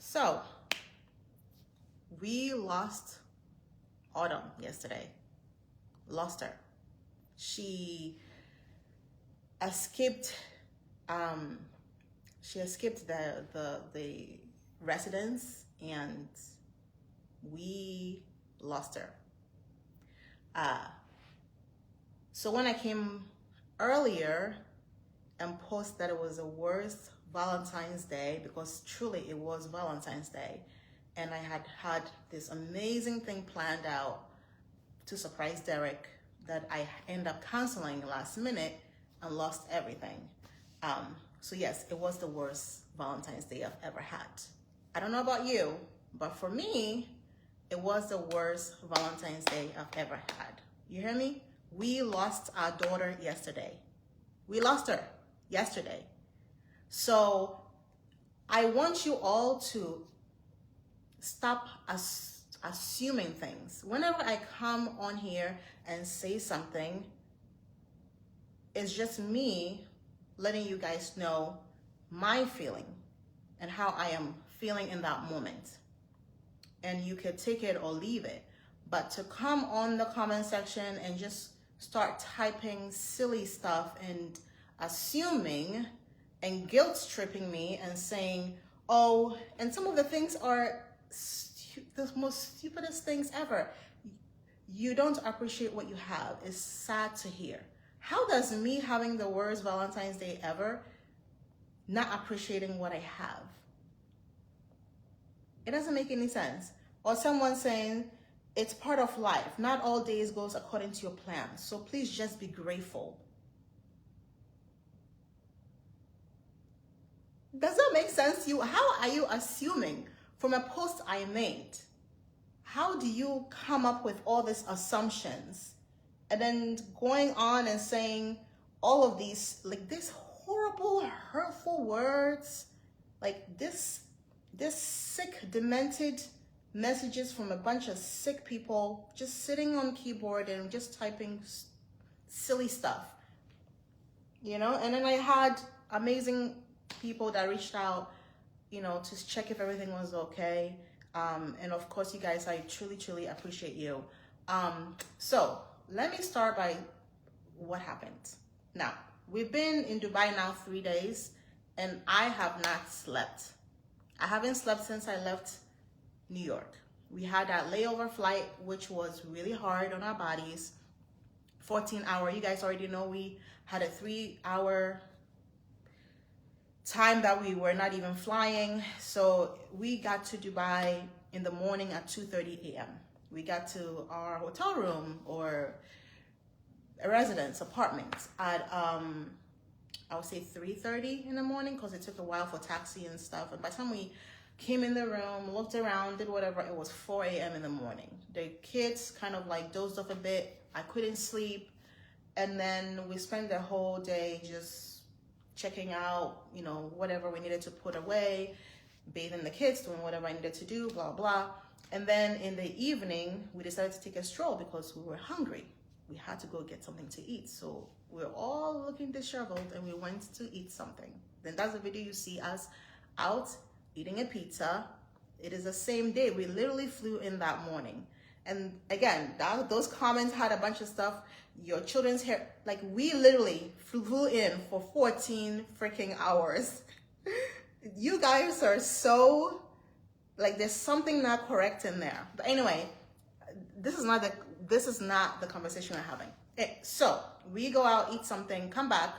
So, we lost Autumn yesterday. Lost her. She escaped. Um, she escaped the residence, and we lost her. So when I came earlier and posted that it was the worst Valentine's Day, because truly it was Valentine's Day, and I had this amazing thing planned out to surprise Derek that I ended up canceling last minute and lost everything. So yes, it was the worst Valentine's Day I've ever had. I don't know about you, but for me, it was the worst Valentine's Day I've ever had. You hear me? We lost our daughter yesterday. We lost her yesterday. So I want you all to stop assuming things. Whenever I come on here and say something, it's just me letting you guys know my feeling and how I am feeling in that moment. And you could take it or leave it. But to come on the comment section and just start typing silly stuff and assuming and guilt tripping me and saying, oh, and some of the things are the most stupidest things ever. You don't appreciate what you have. It's sad to hear. How does me having the worst Valentine's Day ever not appreciating what I have? It doesn't make any sense. Or someone saying, it's part of life. Not all days goes according to your plan. So please just be grateful. Does that make sense to you? How are you assuming from a post I made? How do you come up with all these assumptions and then going on and saying all of these, like these horrible, hurtful words, like this sick, demented messages from a bunch of sick people just sitting on keyboard and just typing silly stuff, you know? And then I had amazing people that reached out, you know, to check if everything was okay. And of course, you guys, I truly, truly appreciate you. So let me start by what happened. Now, we've been in Dubai now 3 days, and I have not slept. I haven't slept since I left New York. We had that layover flight, which was really hard on our bodies. 14-hour. You guys already know we had a 3-hour time that we were not even flying. So we got to Dubai in the morning at 2:30 a.m. We got to our hotel room or a residence apartment at I would say 3:30 in the morning, because it took a while for taxi and stuff. And by the time we came in the room, looked around, did whatever, it was 4 a.m. in the morning. The kids kind of like dozed off a bit. I couldn't sleep. And then we spent the whole day just checking out, you know, whatever we needed to put away, bathing the kids, doing whatever I needed to do, blah, blah. And then in the evening, we decided to take a stroll because we were hungry. We had to go get something to eat. So we were all looking disheveled and we went to eat something. Then that's the video you see us out eating a pizza. It is the same day. We literally flew in that morning. And again, those comments had a bunch of stuff. Your children's hair, like we literally flew in for 14 freaking hours. You guys are so, like there's something not correct in there. But anyway, this is not the conversation we're having. So we go out, eat something, come back,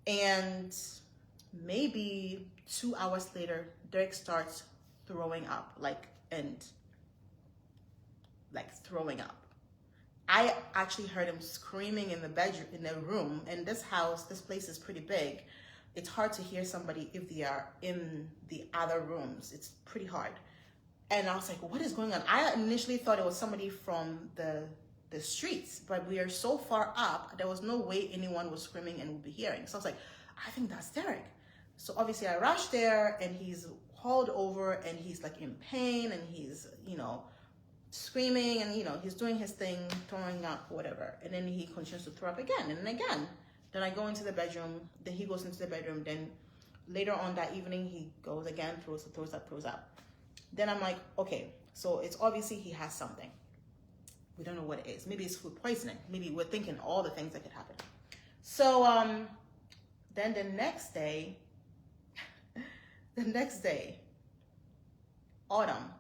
and maybe 2 hours later, Derek starts throwing up, throwing up. I actually heard him screaming in the bedroom, in the room. And this place is pretty big. It's hard to hear somebody if they are in the other rooms. It's pretty hard. And I was like, what is going on? I initially thought it was somebody from the streets, but we are so far up, there was no way anyone was screaming and would be hearing. So I was like, I think that's Derek. So obviously I rushed there, and he's hauled over, and he's like in pain, and he's, you know, screaming, and you know, he's doing his thing, throwing up, whatever. And then he continues to throw up again and again. Then I go into the bedroom, then he goes into the bedroom, then later on that evening, he goes again, throws up. Then I'm like, okay, so it's obviously he has something. We don't know what it is. Maybe it's food poisoning. Maybe we're thinking all the things that could happen. So then the next day, Autumn,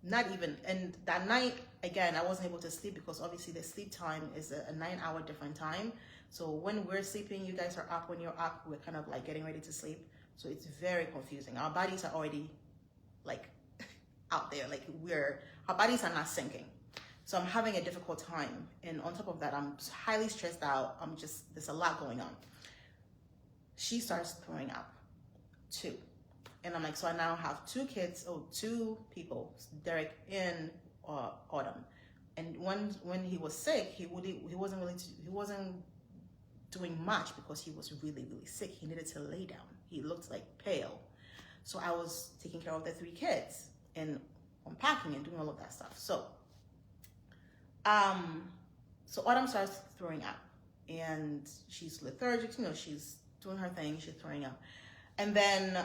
not even, and that night, again, I wasn't able to sleep because obviously the sleep time is a 9-hour different time. So when we're sleeping, you guys are up. When you're up, we're kind of like getting ready to sleep. So it's very confusing. Our bodies are already like out there. Like our bodies are not syncing. So I'm having a difficult time. And on top of that, I'm highly stressed out. There's a lot going on. She starts throwing up too. And I'm like, so I now have two people, Derek and Autumn. And when he was sick, he wasn't doing much because he was really, really sick. He needed to lay down. He looked like pale. So I was taking care of the 3 kids and unpacking and doing all of that stuff. So Autumn starts throwing up and she's lethargic, she's doing her thing, she's throwing up. And then,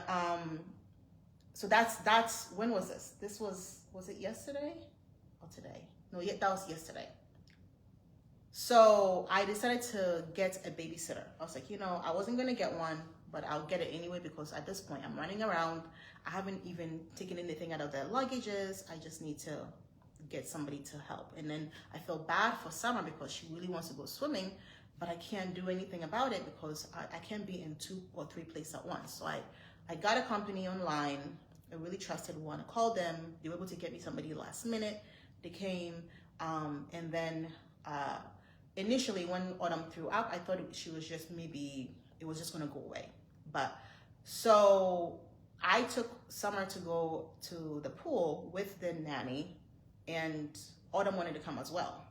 so that's, when was this? Was it yesterday or today? No, that was yesterday. So I decided to get a babysitter. I was like, I wasn't going to get one, but I'll get it anyway because at this point I'm running around. I haven't even taken anything out of their luggages. I just need to get somebody to help. And then I feel bad for Summer because she really wants to go swimming, but I can't do anything about it because I can't be in 2 or 3 places at once. So I got a company online, a really trusted one. I called them. They were able to get me somebody last minute. They came, and then initially when Autumn threw up, I thought she was just it was just going to go away. But so I took Summer to go to the pool with the nanny, and Autumn wanted to come as well.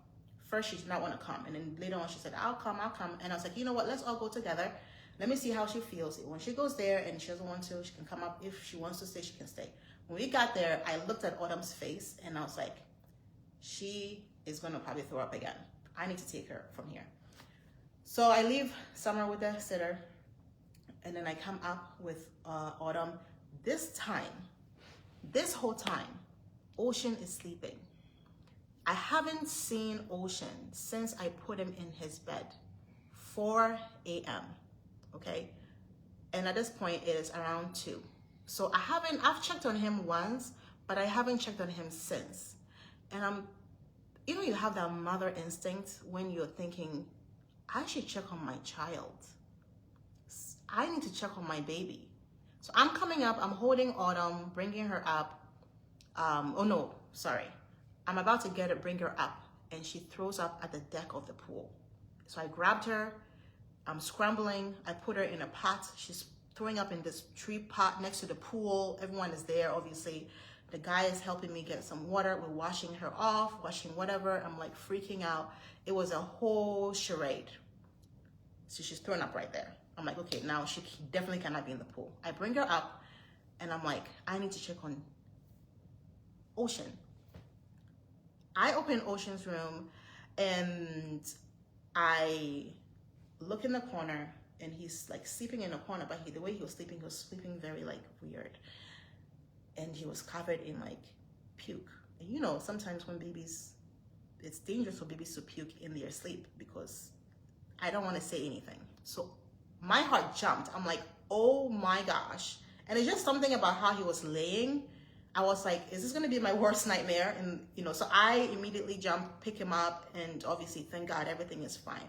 First, she did not want to come. And then later on, she said, I'll come. And I was like, you know what? Let's all go together. Let me see how she feels. When she goes there and she doesn't want to, she can come up. If she wants to stay, she can stay. When we got there, I looked at Autumn's face and I was like, she is going to probably throw up again. I need to take her from here. So I leave Summer with the sitter, and then I come up with Autumn. This whole time, Ocean is sleeping. I haven't seen Ocean since I put him in his bed, 4 a.m., okay? And at this point, it is around 2. So I've checked on him once, but I haven't checked on him since. And you have that mother instinct when you're thinking, I should check on my child. I need to check on my baby. So I'm coming up, I'm holding Autumn, bringing her up. Oh no, sorry. I'm about to bring her up, and she throws up at the deck of the pool. So I grabbed her, I'm scrambling, I put her in a pot. She's throwing up in this tree pot next to the pool. Everyone is there, obviously. The guy is helping me get some water. We're washing her off, washing whatever. I'm like freaking out. It was a whole charade. So she's throwing up right there. I'm like, okay, now she definitely cannot be in the pool. I bring her up, and I'm like, I need to check on Ocean. I open Ocean's room, and I look in the corner, and he's like sleeping in a corner, but the way he was sleeping very like weird. And he was covered in like puke. And sometimes when babies, it's dangerous for babies to puke in their sleep because I don't want to say anything. So my heart jumped. I'm like, oh my gosh. And it's just something about how he was laying. I was like, is this going to be my worst nightmare? And, so I immediately jump, pick him up, and obviously, thank God, everything is fine.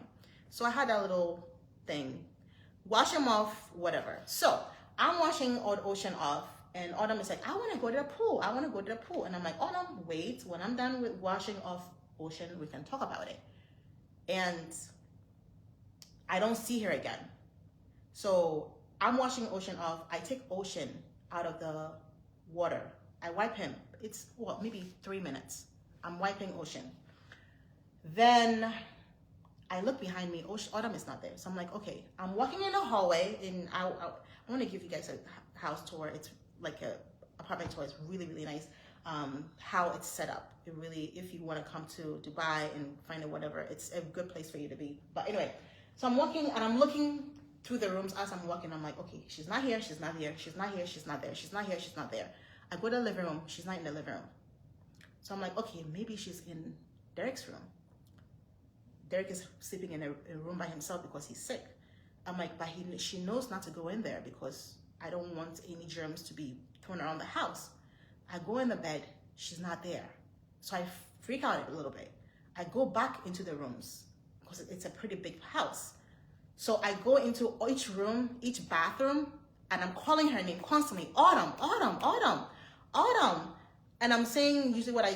So I had that little thing, wash him off, whatever. So I'm washing Ocean off, and Autumn is like, I want to go to the pool. And I'm like, Autumn, wait. When I'm done with washing off Ocean, we can talk about it. And I don't see her again. So I'm washing Ocean off. I take Ocean out of the water. I wipe him. It's maybe 3 minutes. I'm wiping Ocean. Then I look behind me. Autumn is not there. So I'm like, okay. I'm walking in the hallway, and I want to give you guys a house tour. It's like a apartment tour. It's really, really nice. How it's set up. It really, if you want to come to Dubai and find it, whatever, it's a good place for you to be. But anyway, so I'm walking and I'm looking through the rooms as I'm walking. I'm like, okay, she's not here, she's not here, she's not here, she's not there, she's not here, she's not there. I go to the living room, she's not in the living room. So I'm like, okay, maybe she's in Derek's room. Derek is sleeping in a room by himself because he's sick. I'm like, but she knows not to go in there because I don't want any germs to be thrown around the house. I go in the bed, she's not there. So I freak out a little bit. I go back into the rooms because it's a pretty big house. So I go into each room, each bathroom, and I'm calling her name constantly, Autumn, Autumn, Autumn, Autumn. And I'm saying usually what I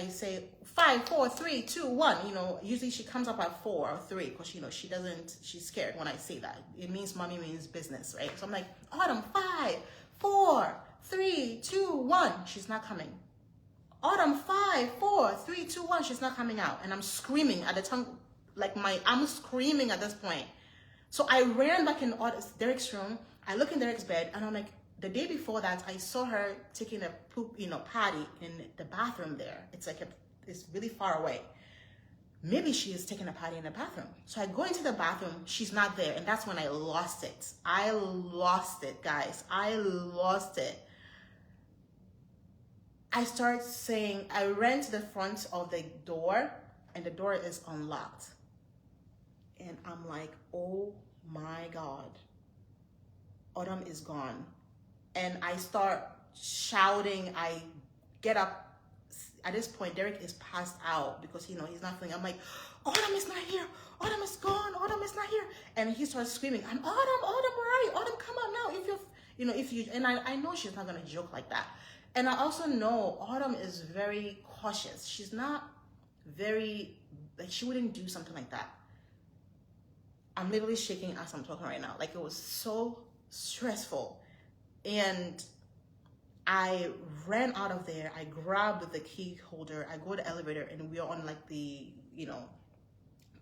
say 5, 4, 3, 2, 1. You know, usually she comes up at 4 or 3 because, you know, she's scared when I say that. It means mommy means business, right? So I'm like, Autumn, 5, 4, 3, 2, 1. She's not coming. Autumn, 5, 4, 3, 2, 1. She's not coming out. And I'm screaming at the tongue, like I'm screaming at this point. So I ran back in Derek's room. I look in Derek's bed and I'm like, the day before that, I saw her taking a poop, potty in the bathroom there. It's like it's really far away. Maybe she is taking a potty in the bathroom. So I go into the bathroom, she's not there. And that's when I lost it. I lost it, guys. I lost it. I start saying, I ran to the front of the door and the door is unlocked. And I'm like, oh my God, Autumn is gone. And I start shouting. I get up. At this point, Derek is passed out because, he's not feeling. I'm like, Autumn is not here. Autumn is gone. Autumn is not here. And he starts screaming, Autumn, where are you? Autumn, come out now. And I know she's not going to joke like that. And I also know Autumn is very cautious. She's not she wouldn't do something like that. I'm literally shaking as I'm talking right now. Like, it was so stressful. And I ran out of there. I grabbed the key holder. I go to the elevator and we're on like the,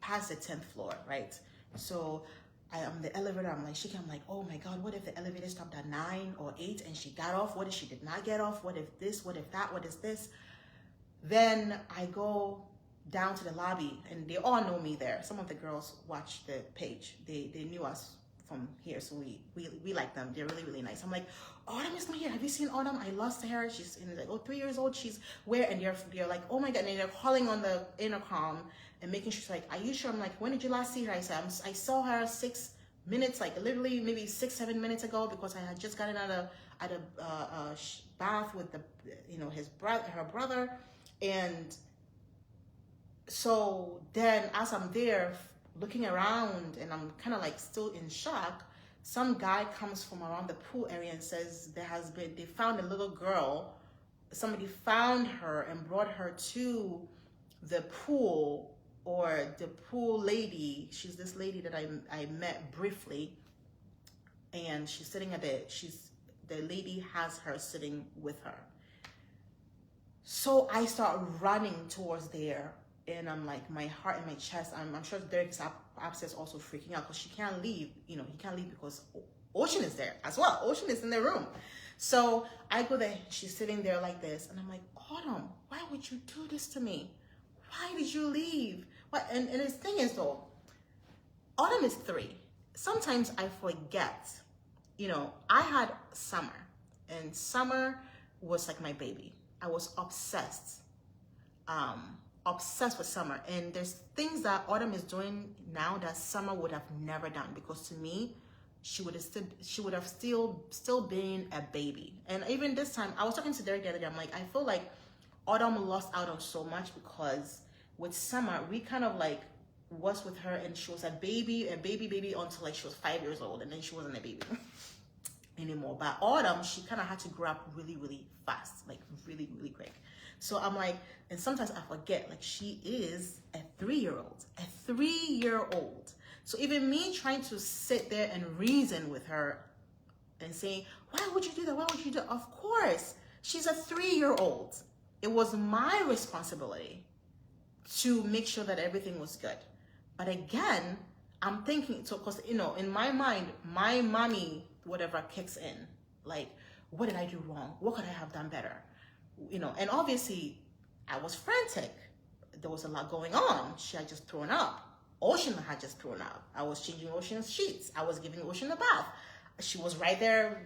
past the 10th floor, right? So I'm the elevator. I'm like shaking. I'm like, oh my God, what if the elevator stopped at 9 or 8 and she got off? What if she did not get off? What if this? What if that? What is this? Then I go down to the lobby and they all know me there. Some of the girls watch the page. They knew us from here, so we like them. They're really, really nice. I'm like, Autumn is not here. Have you seen Autumn? I lost her. She's like 3 years old. She's where? And they're like, oh my God. And they're calling on the intercom and making sure. She's like, are you sure? I'm like, when did you last see her? I said, I saw her 6 minutes, like literally maybe 6-7 minutes ago, because I had just gotten out of a bath with her brother. And so then as I'm there looking around and I'm kind of like still in shock, some guy comes from around the pool area and says they found a little girl. Somebody found her and brought her to the pool, or the pool lady. She's this lady that I met briefly, and she's sitting the lady has her sitting with her. So I start running towards there. And I'm like, my heart in my chest. I'm sure Derek is upstairs also freaking out because she can't leave. He can't leave because Ocean is there as well. Ocean is in the room. So I go there. She's sitting there like this. And I'm like, Autumn, why would you do this to me? Why did you leave? What? And the thing is, though, Autumn is 3. Sometimes I forget. I had Summer. And Summer was like my baby. I was obsessed. Obsessed with Summer, and there's things that Autumn is doing now that Summer would have never done, because to me she would have still been a baby. And even this time, I was talking to Derek the other day. I'm like, I feel like Autumn lost out on so much, because with Summer we kind of like was with her and she was a baby until like she was 5 years old, and then she wasn't a baby anymore. But Autumn, she kind of had to grow up really, really fast, like really, really quick. So I'm like, and sometimes I forget, like, she is a 3-year-old, a 3-year-old. So even me trying to sit there and reason with her and saying, why would you do that? Why would you do that? Of course, she's a 3-year-old. It was my responsibility to make sure that everything was good. But again, I'm thinking, so because, in my mind, my mommy, whatever kicks in, like, what did I do wrong? What could I have done better? And obviously I was frantic. There was a lot going on. She had just thrown up. Ocean had just thrown up. I was changing Ocean's sheets. I was giving Ocean a bath. She was right there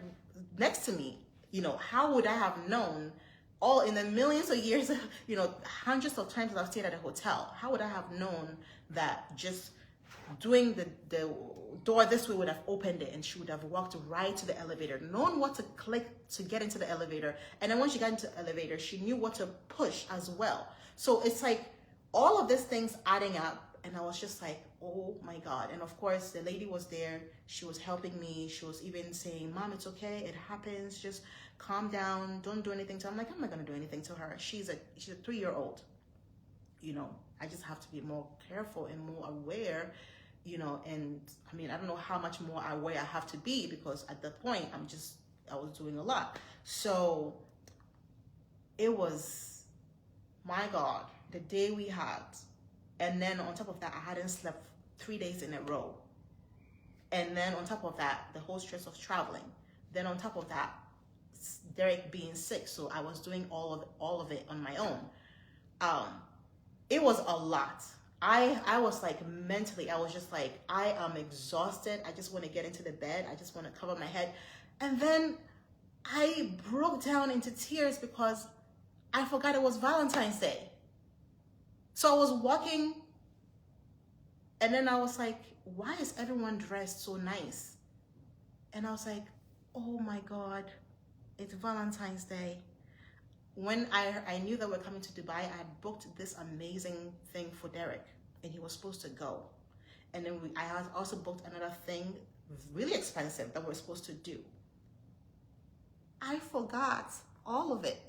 next to me. You know, how would I have known all in the millions of years, you know, hundreds of times that I've stayed at a hotel, how would I have known that just doing the door this way would have opened it and she would have walked right to the elevator, known what to click to get into the elevator. And then once she got into the elevator, she knew what to push as well. So it's like all of these things adding up. And I was just like, oh my God. And of course, the lady was there. She was helping me. She was even saying, Mom, it's okay. It happens. Just calm down. Don't do anything to her. I'm like, I'm not going to do anything to her. She's a 3-year-old. You know, I just have to be more careful and more aware, you know, and I mean, I don't know how much more aware I have to be because at that point, I was doing a lot. So it was, my God, the day we had. And then on top of that, I hadn't slept 3 days in a row. And then on top of that, the whole stress of traveling. Then on top of that, Derek being sick. So I was doing all of it on my own. It was a lot. I was like mentally, I was just like, I am exhausted. I just want to get into the bed. I just want to cover my head. And then I broke down into tears because I forgot it was Valentine's Day. So I was walking and then I was like, why is everyone dressed so nice? And I was like, oh my God, it's Valentine's Day. When I knew that we're coming to Dubai, I booked this amazing thing for Derek and he was supposed to go. And then I had also booked another thing really expensive that we're supposed to do. I forgot all of it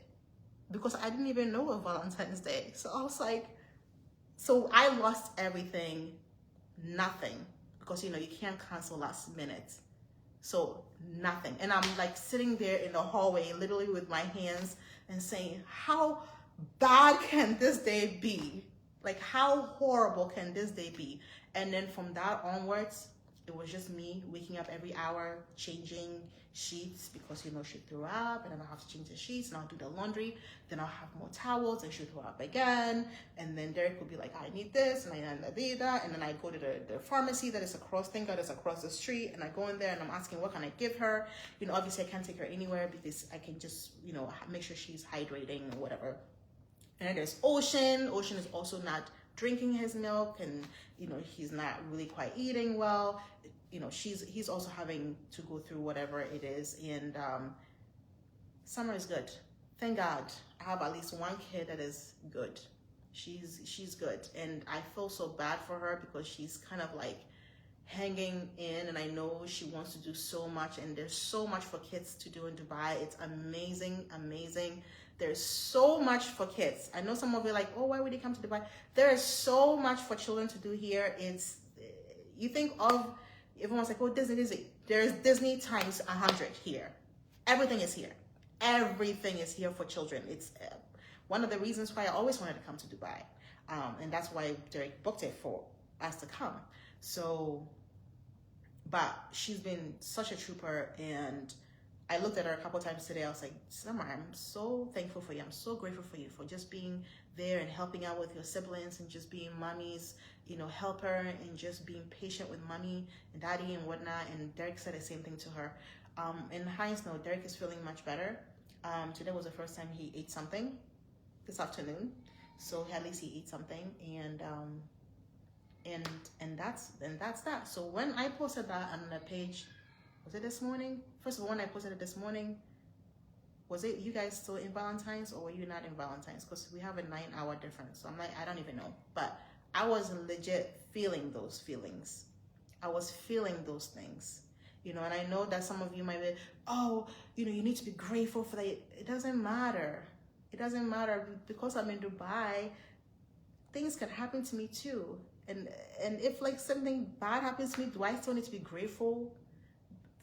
because I didn't even know of Valentine's Day. So I was like, so I lost everything, nothing, because, you know, you can't cancel last minute. So nothing. And I'm like sitting there in the hallway, literally with my hands and saying, how bad can this day be? Like, how horrible can this day be? And then from that onwards, it was just me waking up every hour, changing sheets because, you know, she threw up and then I'll have to change the sheets and I'll do the laundry. Then I'll have more towels and she'll throw up again. And then Derek will be like, I need this and I need that. And then I go to the pharmacy that is across, thank God it's across the street. And I go in there and I'm asking, what can I give her? You know, obviously I can't take her anywhere because I can just, you know, make sure she's hydrating or whatever. And then there's Ocean. Ocean is also not drinking his milk and, you know, he's not really quite eating well. You know, he's also having to go through whatever it is. And Summer is good. Thank God. I have at least one kid that is good. She's good. And I feel so bad for her because she's kind of like hanging in, and I know she wants to do so much, and there's so much for kids to do in Dubai. It's amazing. There's so much for kids. I know some of you are like, oh, why would you come to Dubai? There is so much for children to do here. It's, you think of, everyone's like, oh, Disney. There's Disney times 100 here. Everything is here. Everything is here for children. It's one of the reasons why I always wanted to come to Dubai. And that's why Derek booked it for us to come. So, but she's been such a trooper, and I looked at her a couple of times today. I was like, Summer, I'm so thankful for you. I'm so grateful for you for just being there and helping out with your siblings and just being mommy's, you know, helper and just being patient with mommy and daddy and whatnot. And Derek said the same thing to her. In Heinz, no, Derek is feeling much better. Today was the first time he ate something this afternoon. So at least he ate something, and that's that. So when I posted that on the page, was it this morning? First of all, when I posted it this morning, was it you guys still in Valentine's or were you not in Valentine's? Because we have a 9-hour difference. So I'm like, I don't even know. But I was legit feeling those feelings. I was feeling those things. You know, and I know that some of you might be, oh, you know, you need to be grateful for that. It doesn't matter. It doesn't matter because I'm in Dubai. Things can happen to me too. And if like something bad happens to me, do I still need to be grateful?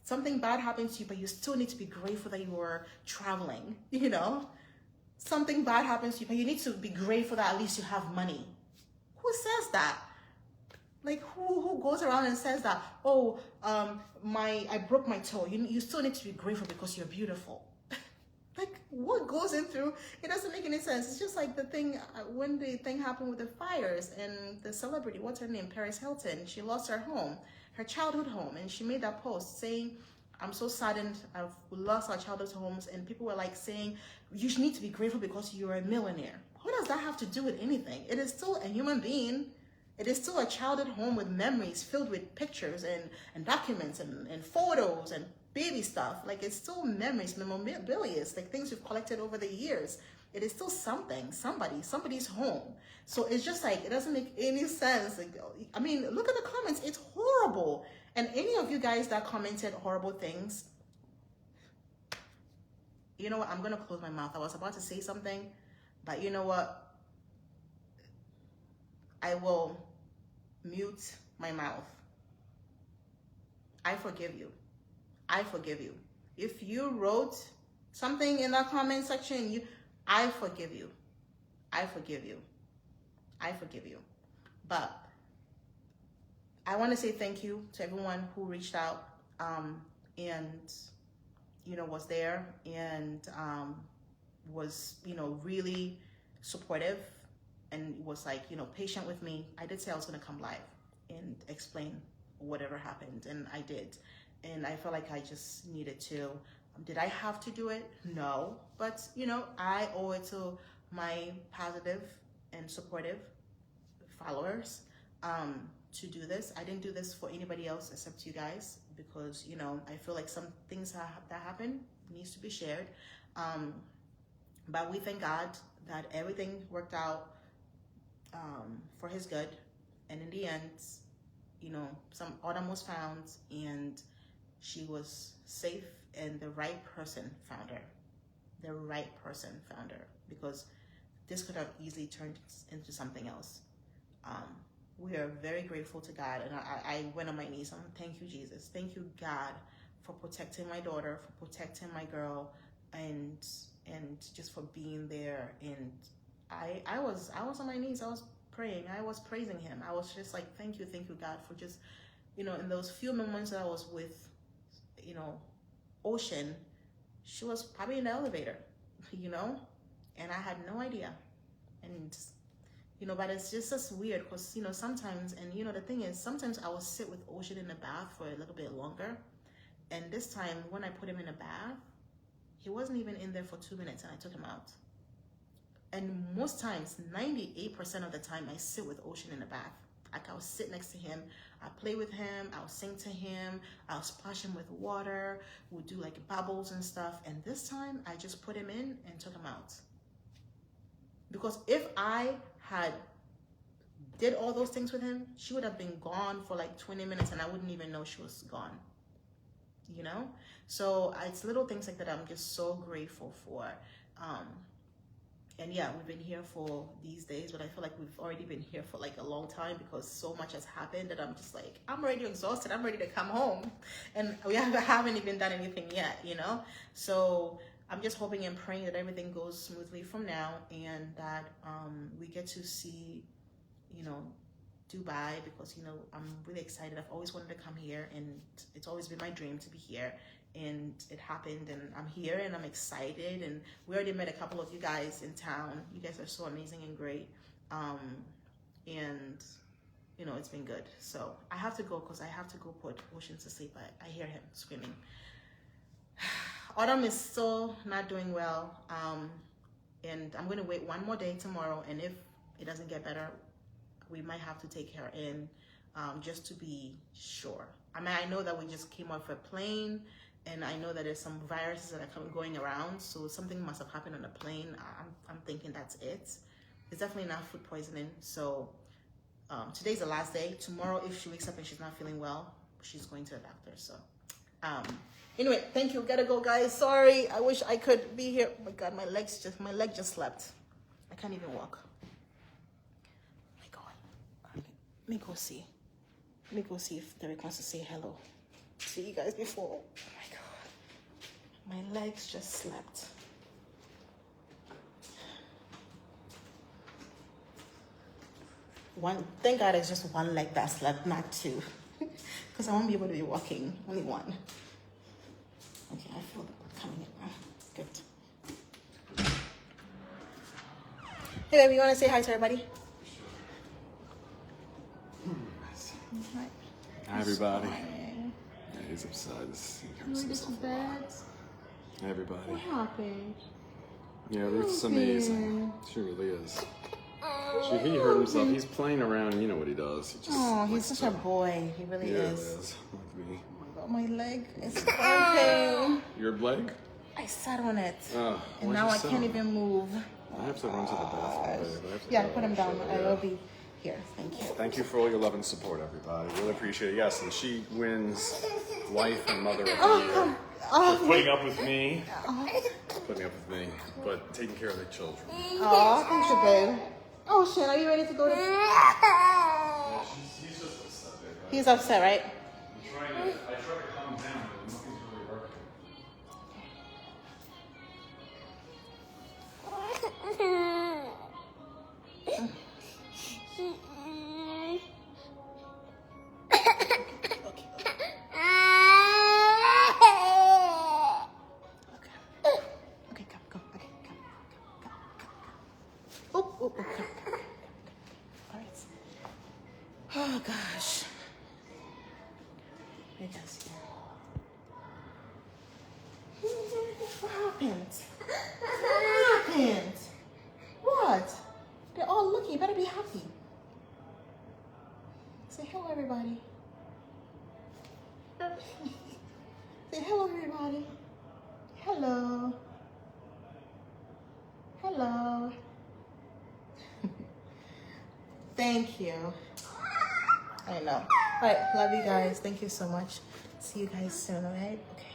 Something bad happens to you, but you still need to be grateful that you were traveling, you know? Something bad happens to you, but you need to be grateful that at least you have money. Who says that? Like who goes around and says that, oh, I broke my toe. You still need to be grateful because you're beautiful. Like, what goes in through, it doesn't make any sense. It's just like the thing, when the thing happened with the fires and the celebrity, what's her name, Paris Hilton, she lost her home, her childhood home, and she made that post saying, I'm so saddened, I've lost our childhood homes, and people were like saying, you need to be grateful because you're a millionaire. What does that have to do with anything? It is still a human being. It is still a childhood home with memories filled with pictures and documents and photos and baby stuff. Like, it's still memories, memorabilia. It's like things you've collected over the years. It is still something, somebody's home. So it's just like, it doesn't make any sense. Like, I mean, look at the comments. It's horrible. And any of you guys that commented horrible things, you know what? I'm going to close my mouth. I was about to say something, but you know what? I will mute my mouth. I forgive you. I forgive you. If you wrote something in that comment section, I forgive you. I forgive you. I forgive you. But I want to say thank you to everyone who reached out and, you know, was there and was, you know, really supportive and was like, you know, patient with me. I did say I was going to come live and explain whatever happened, and I did. And I felt like I just needed to. Did I have to do it? No. But, you know, I owe it to my positive and supportive followers to do this. I didn't do this for anybody else except you guys because, you know, I feel like some things that happen needs to be shared. But we thank God that everything worked out for his good. And in the end, you know, some Autumn was found and she was safe, and the right person found her. The right person found her, because this could have easily turned into something else. We are very grateful to God, and I went on my knees. Thank you, Jesus. Thank you, God, for protecting my daughter, for protecting my girl, and just for being there. And I was on my knees. I was praying. I was praising him. I was just like, thank you, God, for just, you know, in those few moments that I was with, you know, Ocean, she was probably in the elevator, you know, and I had no idea. And, you know, but it's just weird because, you know, sometimes, and, you know, the thing is, sometimes I will sit with Ocean in the bath for a little bit longer. And this time, when I put him in a bath, he wasn't even in there for 2 minutes, and I took him out. And most times, 98% of the time, I sit with Ocean in the bath. Like, I'll sit next to him, I'll play with him, I'll sing to him, I'll splash him with water, we'll do like bubbles and stuff. And this time, I just put him in and took him out. Because if I had did all those things with him, she would have been gone for like 20 minutes and I wouldn't even know she was gone. You know? So it's little things like that I'm just so grateful for. And yeah, we've been here for these days, but I feel like we've already been here for like a long time because so much has happened that I'm just like, I'm already exhausted. I'm ready to come home. And we haven't even done anything yet, you know? So I'm just hoping and praying that everything goes smoothly from now and that we get to see, you know, Dubai, because, you know, I'm really excited. I've always wanted to come here and it's always been my dream to be here. And it happened, and I'm here and I'm excited, and we already met a couple of you guys in town. You guys are so amazing and great, and you know, it's been good. So I have to go because I have to go put Ocean to sleep. I hear him screaming. Autumn is still not doing well, and I'm going to wait one more day tomorrow, and if it doesn't get better, we might have to take her in just to be sure. I mean, I know that we just came off a plane, and I know that there's some viruses that are going around, so something must have happened on the plane. I'm thinking that's it. It's definitely not food poisoning. So today's the last day. Tomorrow, if she wakes up and she's not feeling well, she's going to a doctor. So anyway, thank you. Gotta go, guys. Sorry. I wish I could be here. Oh my God, my leg just slept. I can't even walk. Oh my God. Let me go see. Let me go see if Derek wants to say hello to you guys before. Oh my God. My legs just slept. Thank God it's just one leg that slept, not two. Because I won't be able to be walking. Only one. Okay, I feel the coming in. Good. Hey, baby, you want to say hi to everybody? Hi, everybody. Yeah, he's upset. This to bed. Hey, everybody. What happened? Yeah, Ruth's amazing. She really is. He hurt himself. He's playing around. You know what he does. He just He's such a boy. He really is. Like me. Oh my God, my leg is broken. Your leg? I sat on it. Oh, and now I can't even move. I have to run to the bathroom, babe. Yeah, put him down. I'll be here. Thank you. Thank you for all your love and support, everybody. Really appreciate it. Yes, and she wins wife and mother of the year for putting up with me. Putting up with me, but taking care of the children. Oh, thanks, babe. Oh, Shan, are you ready to go to? Yeah, he's just upset, babe. He's upset, right? I try to calm down, but nothing's really working. Okay, come. Okay, come. Oh, come. All right. Oh, gosh. I guess, What happened? What happened? What? They're all looking. You better be happy. Say hello, everybody. Say hello, everybody. Hello. Hello. Thank you. I know. All right, love you guys. Thank you so much. See you guys soon, all right? Okay.